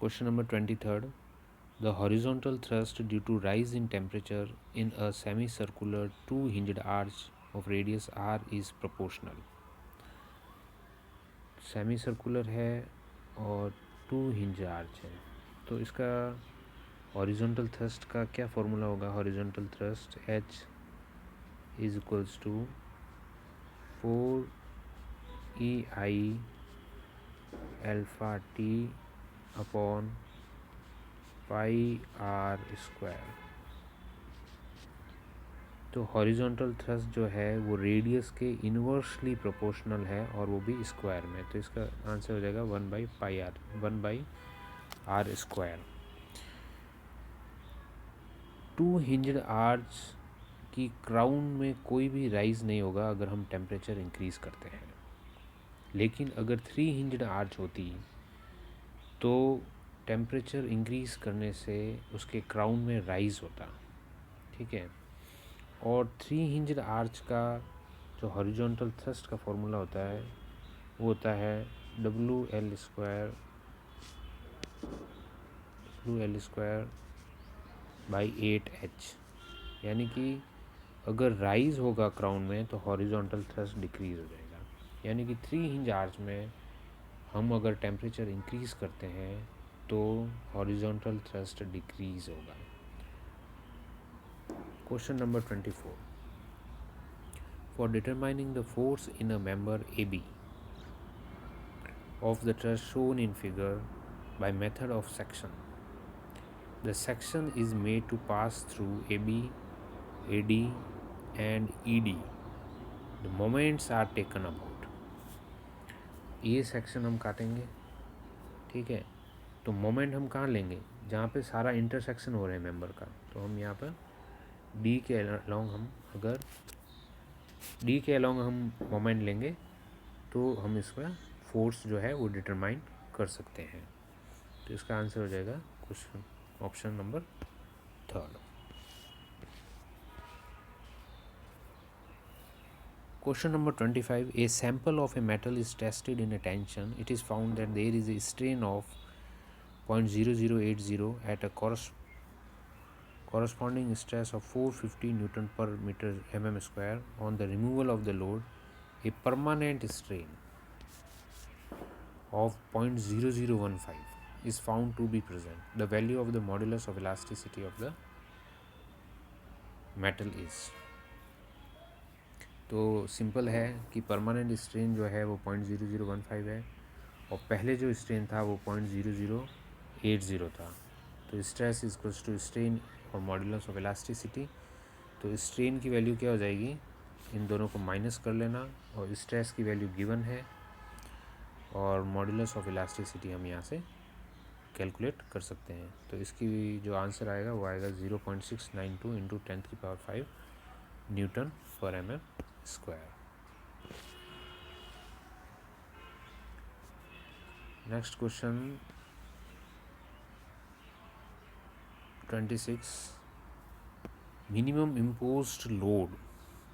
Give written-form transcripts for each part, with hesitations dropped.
Question number 23rd. The horizontal thrust due to rise in temperature in a semicircular two-hinged arch of radius r is proportional. सेमीसर्कुलर है और to hinge arch है, तो इसका horizontal thrust का क्या formula होगा? Horizontal thrust H is equals to 4EI alpha T upon pi r square. तो horizontal thrust जो है वो रेडियस के इन्वर्सली प्रोपोर्शनल है और वो भी स्क्वायर में, तो इसका आंसर हो जाएगा 1/r square. Two hinged arch की क्राउन में कोई भी राइज नहीं होगा अगर हम टेम्परेचर इंक्रीज़ करते हैं, लेकिन अगर थ्री हिंज्ड आर्च होती तो टेम्परेचर इंक्रीज़ करने से उसके क्राउन में राइज होता, ठीक है। और थ्री हिंज्ड आर्च का जो हॉरिजॉन्टल थ्रस्ट का फॉर्मूला होता है वो होता है WL स्क्वायर बाई 8H, यानी कि अगर राइज होगा क्राउन में तो हॉरिजॉन्टल थ्रस्ट डिक्रीज़ हो जाएगा, यानी कि थ्री हिंज आर्च में हम अगर टेम्परेचर इंक्रीज़ करते हैं तो हॉरिजॉन्टल थ्रस्ट डिक्रीज़ होगा। Question number 24. For determining the force in a member AB of the truss shown in figure by method of section, the section is made to pass through AB, AD and ED. The moments are taken about. ये section हम काटेंगे, ठीक है। तो moment हम कहाँ लेंगे? जहाँ पे सारा इंटरसेक्शन हो रहा है मेंबर का, तो हम यहाँ पर डी के अलोंग हम मोमेंट लेंगे तो हम इसका फोर्स जो है वो डिटरमाइन कर सकते हैं। तो इसका आंसर हो जाएगा question option number 3rd। Question number 25. A sample of a metal is tested in a tension. It is found that there is a strain of 0.0080 at a corresponding stress of 450 Newton per meter mm square. On the removal of the load, a permanent strain of 0.0015 is found to be present. The value of the modulus of elasticity of the metal is. तो simple है कि permanent strain जो है वो 0.0015 है और पहले जो स्ट्रेन था वो 0.0080 था। तो स्ट्रेस इक्वल्स टू स्ट्रेन और मॉड्यूलस ऑफ इलास्टिसिटी। तो स्ट्रेन की वैल्यू क्या हो जाएगी, इन दोनों को माइनस कर लेना, और स्ट्रेस की वैल्यू गिवन है और मॉड्यूलस ऑफ इलास्टिसिटी हम यहाँ से कैलकुलेट कर सकते हैं। तो इसकी जो आंसर आएगा वो आएगा 0.692 into 10⁵ newton per mm square. Next question 26. Minimum imposed load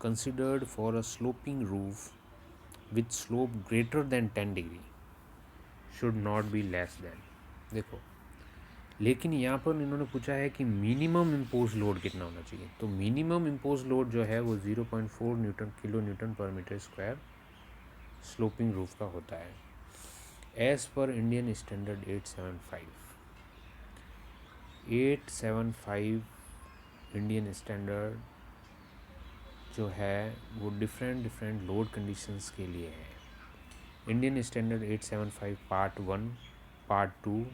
considered for a sloping roof with slope greater than 10 degree should not be less than. देखो, लेकिन यहाँ पर इन्होंने पूछा है कि मिनिमम इम्पोज लोड कितना होना चाहिए। तो मिनिमम इम्पोज लोड जो है वो 0.4 किलो न्यूटन पर मीटर स्क्वायर स्लोपिंग रूफ का होता है as per Indian standard 875 Indian standard जो है वो डिफरेंट लोड कंडीशंस के लिए है। Indian standard 875 part 1, part 2,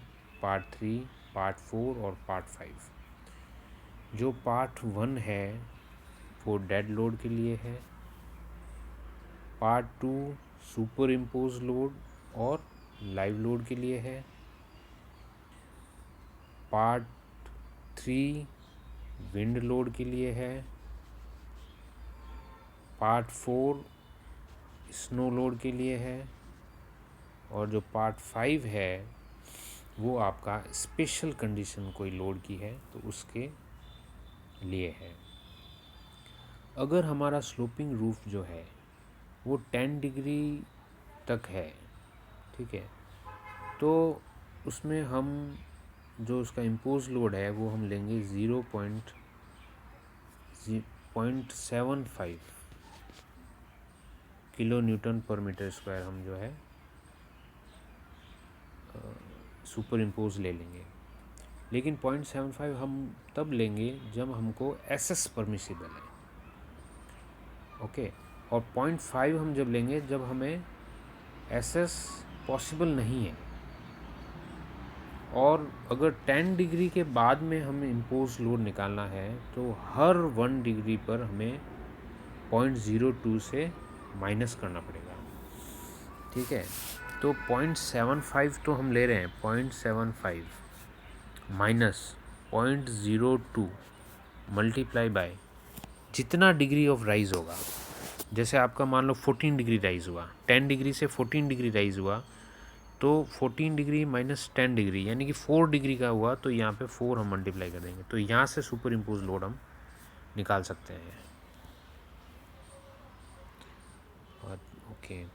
part 3, part 4 और पार्ट 5। जो पार्ट 1 है वो डेड लोड के लिए है, पार्ट 2 सुपर इम्पोज लोड और लाइव लोड के लिए है, पार्ट 3 विंड लोड के लिए है, पार्ट 4 स्नो लोड के लिए है, और जो पार्ट 5 है वो आपका स्पेशल कंडीशन कोई लोड की है तो उसके लिए है। अगर हमारा स्लोपिंग रूफ जो है वो 10 डिग्री तक है, ठीक है, तो उसमें हम जो उसका इम्पोज लोड है वो हम लेंगे 0.75 किलो न्यूटन पर मीटर स्क्वायर हम जो है सुपर इम्पोज ले लेंगे। लेकिन 0.75 हम तब लेंगे जब हमको एसएस परमिसिबल है, ओके। और 0.5 हम जब लेंगे जब हमें एसएस पॉसिबल नहीं है। और अगर 10 डिग्री के बाद में हमें इम्पोज लोड निकालना है तो हर 1 डिग्री पर हमें 0.02 से माइनस करना पड़ेगा, ठीक है। तो 0.75 तो हम ले रहे हैं, 0.75 माइनस 0.02 मल्टीप्लाई बाय जितना डिग्री ऑफ राइज होगा। जैसे आपका मान लो 14 डिग्री राइज हुआ, 10 डिग्री से 14 डिग्री राइज हुआ, तो 14 डिग्री माइनस 10 डिग्री यानी कि 4 डिग्री का हुआ, तो यहाँ पे 4 हम मल्टीप्लाई कर देंगे, तो यहाँ से सुपर इम्पोज लोड हम निकाल सकते हैं। ओके,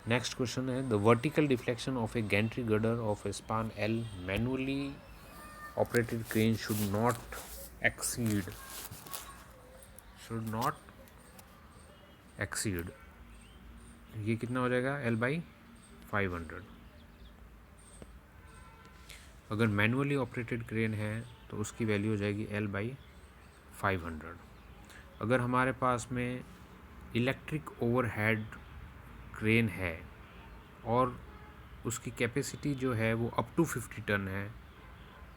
नेक्स्ट क्वेश्चन है the vertical deflection of A Gentry girder of A span L manually operated crane should not exceed ये कितना हो जाएगा L/500। अगर मैनुअली ऑपरेटेड क्रेन है तो उसकी वैल्यू हो जाएगी L/500। अगर हमारे पास में इलेक्ट्रिक ओवरहेड क्रेन है और उसकी कैपेसिटी जो है वो अप टू 50 टन है,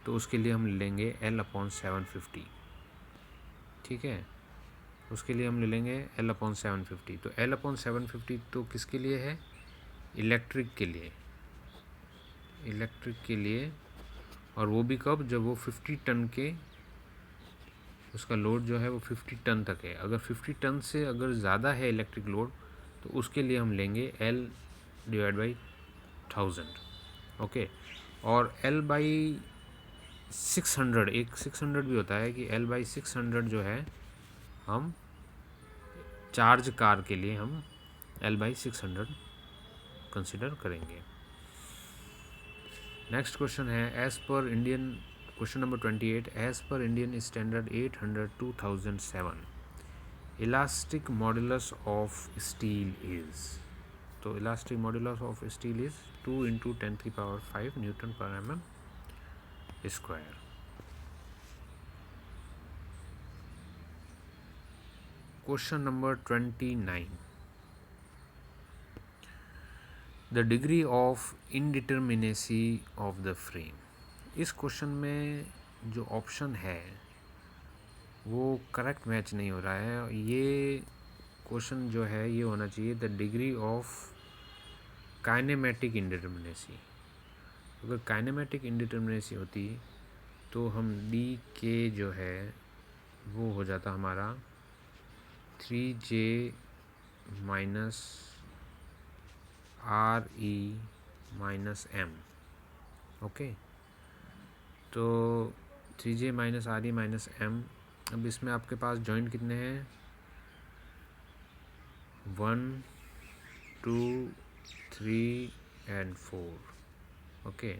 तो उसके लिए हम लेंगे L/750, ठीक है। उसके लिए हम ले लेंगे L/750। तो L/750 तो किसके लिए है? इलेक्ट्रिक के लिए, और वो भी कब? जब वो 50 टन के, उसका लोड जो है वो 50 टन तक है। अगर 50 टन से अगर ज़्यादा है इलेक्ट्रिक लोड तो उसके लिए हम लेंगे L/1000, ओके। और L/600, एक 600 भी होता है कि L/600 जो है हम चार्ज कार के लिए हम L/600 कंसिडर करेंगे। नेक्स्ट क्वेश्चन है question number 28, as per Indian standard 800/2007 elastic modulus of steel is. तो elastic modulus of steel is 2 × 10⁵ newton per mm square. Question number 29, the degree of indeterminacy of the frame. इस question में जो option है वो correct match नहीं हो रहा है। ये क्वेश्चन जो है ये होना चाहिए the degree of kinematic indeterminacy. अगर काइनेमेटिक इंडिटर्मिनेसी होती तो हम डी के जो है वो हो जाता हमारा 3J minus RE minus M, okay. तो 3J minus RE minus M। अब इसमें आपके पास जॉइंट कितने हैं? 1 2 3 एंड 4, ओके।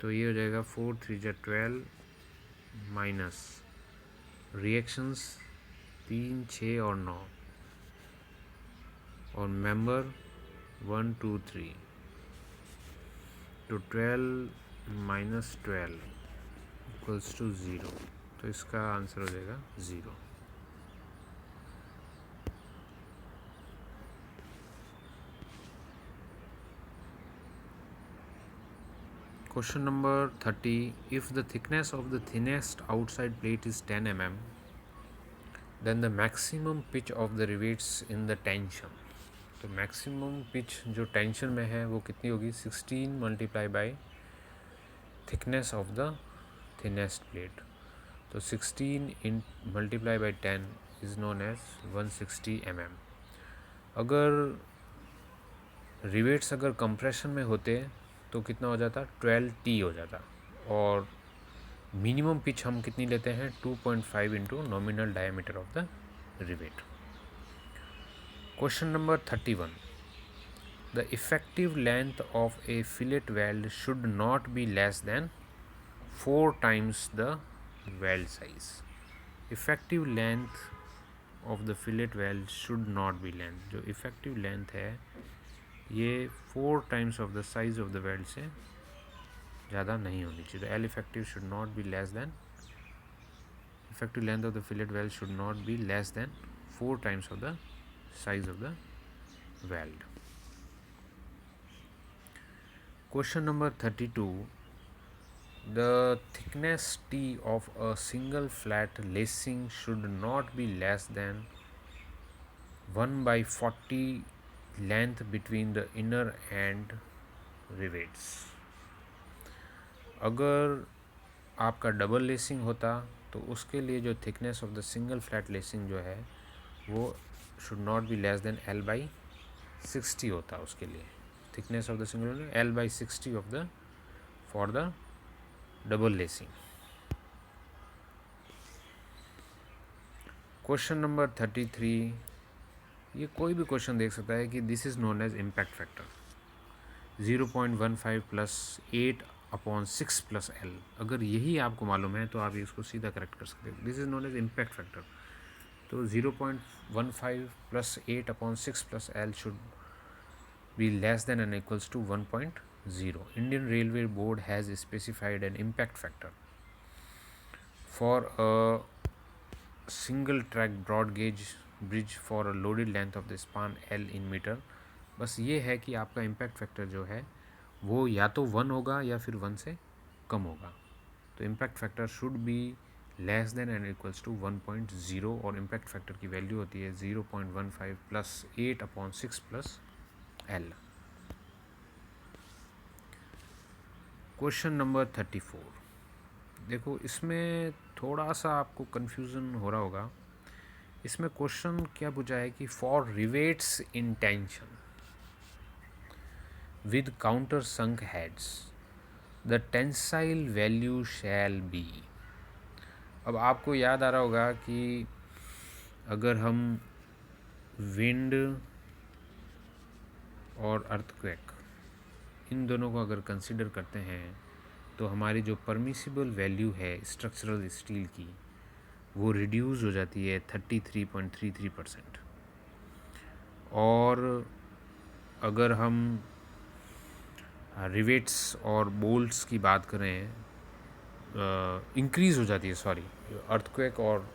तो ये हो जाएगा 4 3 12 माइनस रिएक्शंस 3 6 और 9 और मेंबर 1 2 3, तो 12 माइनस 12 इक्वल्स टू 0। तो इसका आंसर हो जाएगा 0। Question number 30, if the thickness of the thinnest outside plate is 10 mm, then the maximum pitch of the rivets in the tension. तो मैक्सिमम पिच जो tension में है वो कितनी होगी? 16 multiply by thickness of the thinnest plate. तो 16 multiply by 10 is known as 160 mm। अगर rivets अगर कंप्रेशन में होते तो कितना हो जाता? 12T हो जाता। और मिनिमम पिच हम कितनी लेते हैं? 2.5 into nominal diameter of the rivet. Question number 31, The effective length of a fillet weld should not be less than 4 times the weld size. Effective length of the fillet weld should not be length. जो effective length है ये 4 times of the size of the weld से ज़्यादा नहीं होनी चाहिए. The L effective should not be less than, effective length of the fillet weld should not be less than 4 times of the size of the weld. Question number 32. The thickness T of a single flat lacing should not be less than 1/40 length between the inner and rivets. अगर आपका double lacing होता तो उसके लिए जो thickness of the single flat lacing जो है वो should not be less than L/60 होता उसके लिए. Thickness of the single L/60 of the for the double lacing. Question number 33. ये कोई भी क्वेश्चन देख सकता है कि this is known as impact factor 0.15 plus 8/6 plus L. अगर यही आपको मालूम है तो आप इसको सीधा करेक्ट कर सकते हैं. This is known as impact factor. तो 0.15 plus 8/6 plus L should be less than and equals to 1.0. Indian Railway Board has specified an impact factor for a single track broad gauge bridge for a loaded length of the span L in meter. बस ये है कि आपका impact factor जो है वो या तो 1 होगा या फिर 1 से कम होगा. तो impact factor should be less than and equals to 1.0 और इम्पैक्ट फैक्टर की वैल्यू होती है 0.15 plus 8/6 plus L. Question number 34. देखो इसमें थोड़ा सा आपको कन्फ्यूज़न हो रहा होगा. इसमें क्वेश्चन क्या पूछा है कि for rivets in tension with counter sunk heads the tensile value shall be. अब आपको याद आ रहा होगा कि अगर हम विंड और अर्थक्वेक इन दोनों को अगर कंसिडर करते हैं तो हमारी जो परमिसिबल वैल्यू है स्ट्रक्चरल स्टील की वो रिड्यूस हो जाती है 33.33%. और अगर हम रिवेट्स और बोल्ट्स की बात करें इंक्रीज़ हो जाती है. सॉरी, अर्थक्वेक और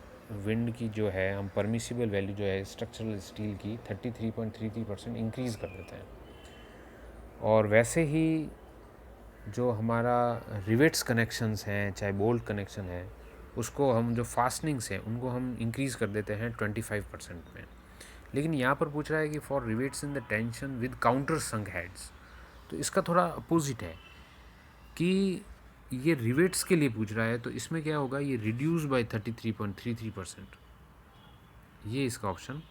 विंड की जो है हम परमिसिबल वैल्यू जो है स्ट्रक्चरल स्टील की 33.33% इंक्रीज़ कर देते हैं. और वैसे ही जो हमारा रिवेट्स कनेक्शंस हैं चाहे बोल्ट कनेक्शन है उसको हम जो फास्टनिंग्स हैं उनको हम इंक्रीज़ कर देते हैं 25% में. लेकिन यहाँ पर पूछ रहा है कि for rivets in the tension with counter sunk heads. तो इसका थोड़ा अपोजिट है कि ये रिवेट्स के लिए पूछ रहा है तो इसमें क्या होगा ये रिड्यूस बाय 33.33%. ये इसका ऑप्शन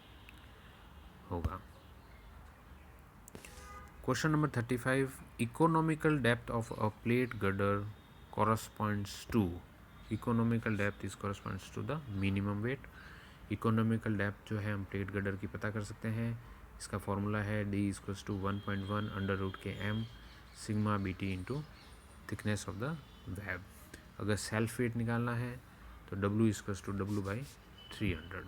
होगा. Question number 35. Economical depth of a plate girder corresponds to, economical depth is corresponds to the minimum weight. Economical depth जो है हम plate girder की पता कर सकते हैं. इसका फॉर्मूला है D equals to 1.1 √km sigma BT into thickness of the web. अगर सेल्फ वेट निकालना है तो W equals to W/300.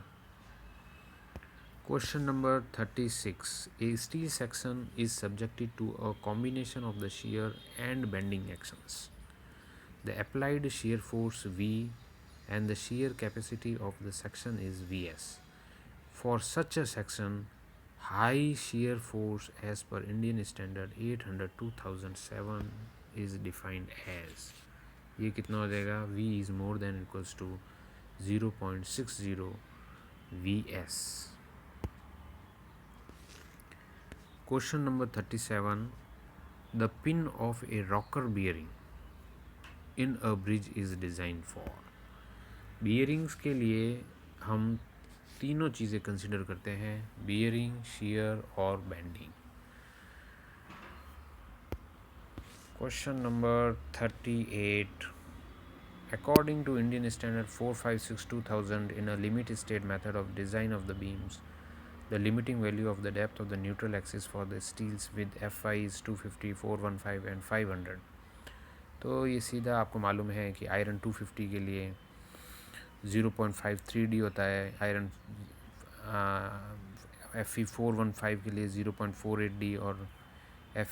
Question number 36. A steel section is subjected to a combination of the shear and bending actions. The applied shear force V and the shear capacity of the section is Vs. For such a section, high shear force as per Indian standard 800/2007 is defined as. ये कितना हो जाएगा? V is more than equals to 0.60 Vs. Question number 37. The pin of a rocker bearing in a bridge is designed for. bearings के लिए हम तीनों चीज़ें consider करते हैं, bearing, shear और bending. Question number 38. According to Indian Standard 456/2000 in a limit state method of design of the beams, The limiting value of the depth of the neutral axis for the steels with Fy is 250, 415 and 500. तो ये सीधा आपको मालूम है कि iron 250 के लिए 0.53D होता है, आयरन Fe 415 के लिए 0.48D और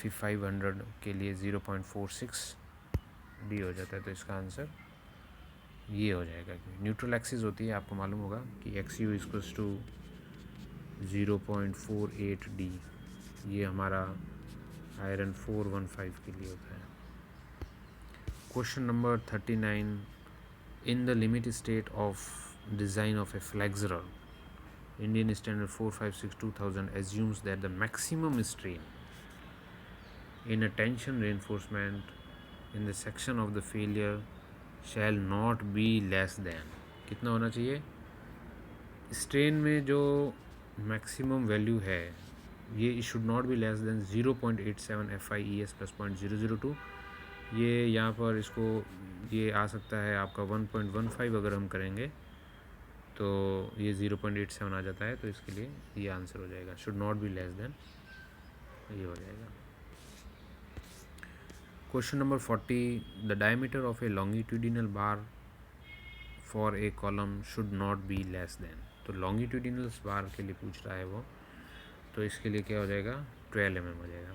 Fe 500 के लिए 0.46D हो जाता है। तो इसका आंसर ये हो जाएगा कि न्यूट्रल एक्सिस होती है, आपको मालूम होगा कि XU इक्वल्स टू 0.48D, ये हमारा आयरन 415 के लिए होता है। Question number 39, in the limit state of design of A flexural Indian Standard 456-2000 assumes that the maximum strain in a tension reinforcement in the section of the failure shall not be less than, कितना होना चाहिए strain में जो maximum value है ये should not be less then 0.87 FIES plus 0.002। ये यहाँ पर इसको ये आ सकता है आपका 1.15 अगर हम करेंगे तो ये 0.87 आ जाता है, तो इसके लिए ये आंसर हो जाएगा, should not be less then, ये हो जाएगा। Question number 40, the diameter of A longitudinal bar for a column should not be less then. तो लॉन्गिट्यूडिनल बार के लिए पूछ रहा है वो, तो इसके लिए क्या हो जाएगा 12 mm हो जाएगा।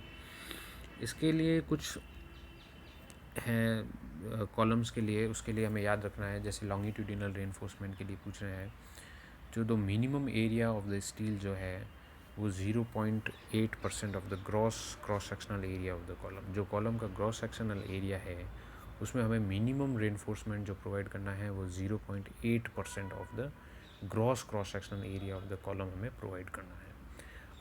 इसके लिए कुछ है कॉलम्स के लिए, उसके लिए हमें याद रखना है, जैसे लॉन्गिट्यूडिनल रेनफोर्समेंट के लिए पूछ रहे हैं जो the minimum area of the steel जो है वो 0.8% of the cross sectional area of the column. जो कॉलम का क्रॉस सेक्शनल एरिया है उसमें हमें मिनिमम रेनफोर्समेंट जो प्रोवाइड करना है वो 0.8% of the cross sectional area of the column हमें प्रोवाइड करना है।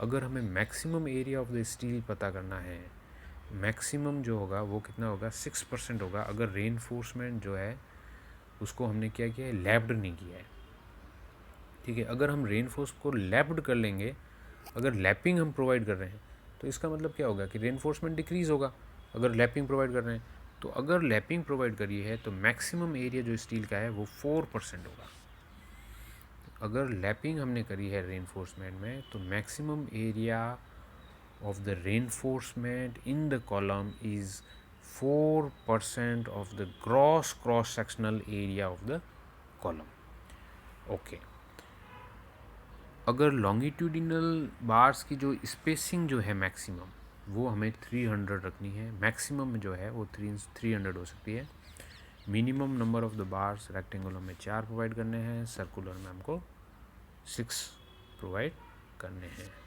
अगर हमें maximum area of the steel पता करना है, मैक्सिमम जो होगा वो कितना होगा 6% होगा, अगर रेनफोर्समेंट जो है उसको हमने क्या किया है लैप्ड नहीं किया है। ठीक है, अगर हम रेनफोर्स को लैप्ड कर लेंगे, अगर लैपिंग हम प्रोवाइड कर रहे हैं तो इसका मतलब क्या होगा कि रेनफोर्समेंट डिक्रीज़ होगा अगर लैपिंग प्रोवाइड कर रहे हैं। तो अगर लैपिंग प्रोवाइड करी है तो मैक्सिमम एरिया जो स्टील का है वो 4% होगा। अगर लैपिंग हमने करी है रेनफोर्समेंट में तो maximum area of the reinforcement in the column is 4% of the gross cross-sectional area of the column. Okay. अगर longitudinal bars की जो spacing जो है मैक्सिमम वो हमें 300 रखनी है, मैक्सिमम जो है वो 300 हो सकती है। Minimum number of the bars rectangular में 4 प्रोवाइड करने हैं, सर्कुलर में हमको 6 प्रोवाइड करने हैं।